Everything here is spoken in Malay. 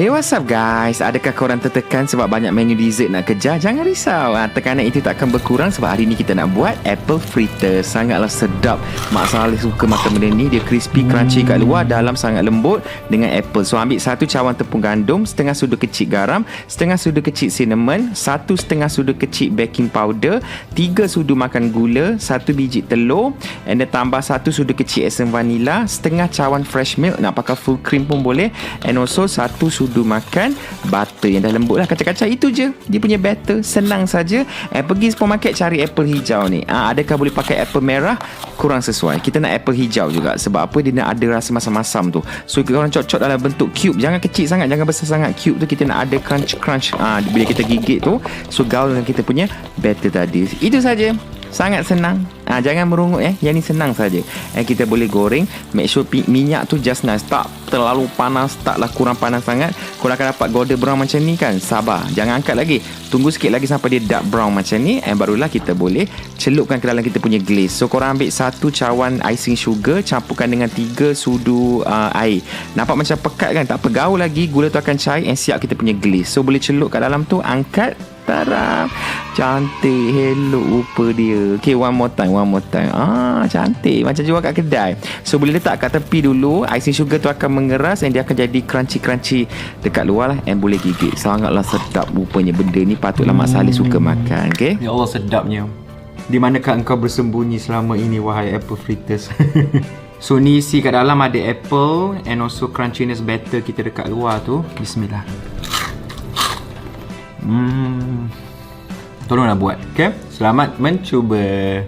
Hey, what's up guys? Adakah korang tertekan sebab banyak menu dessert nak kejar? Jangan risau, tekanan itu tak akan berkurang sebab hari ni kita nak buat apple fritter. Sangatlah sedap. Mak Saleh suka makan benda ni. Dia crispy, crunchy kat luar, dalam sangat lembut dengan apple. So ambil 1 cawan tepung gandum, setengah sudu kecil garam, setengah sudu kecil cinnamon, 1/2 sudu kecil baking powder, 3 sudu makan gula, 1 biji telur, and then tambah 1 sudu kecil esen vanila, setengah cawan fresh milk, nak pakai full cream pun boleh, and also 1 sudu makan butter yang dah lembut lah. Kacang-kacang itu je dia punya batter. Senang saja. Pergi supermarket cari apple hijau ni. Adakah boleh pakai apple merah? Kurang sesuai. Kita nak apple hijau juga. Sebab apa? Dia nak ada rasa masam-masam tu. So korang cocok dalam bentuk cube. Jangan kecil sangat, jangan besar sangat. Cube tu kita nak ada crunch. Bila kita gigit tu, so gaul dengan kita punya batter tadi. Itu saja. Sangat senang. Jangan merungut Yang ni senang saja. Kita boleh goreng. Make sure minyak tu just nice. Tak terlalu panas, taklah kurang panas sangat. Korang akan dapat golden brown macam ni kan. Sabar. Jangan angkat lagi. Tunggu sikit lagi sampai dia dark brown macam ni. Barulah kita boleh celupkan ke dalam kita punya glaze. So korang ambil 1 cawan icing sugar, campurkan dengan 3 sudu air. Nampak macam pekat kan? Tak pegaul lagi. Gula tu akan cair and siap kita punya glaze. So boleh celup kat dalam tu. Angkat. Taram. Cantik. Hello rupa dia. Okay, one more time. Cantik. Macam jual kat kedai. So boleh letak kat tepi dulu. Icing sugar tu akan mengeras and dia akan jadi crunchy dekat luar lah. And boleh gigit. Sangatlah sedap rupanya benda ni. Patutlah Mak Saleh suka makan. Okay. Ya Allah, sedapnya. Di manakah engkau bersembunyi selama ini, wahai apple fritters? So ni isi kat dalam ada apple and also crunchiness batter kita dekat luar tu. Bismillah. Tolonglah buat. Okay. Selamat mencuba.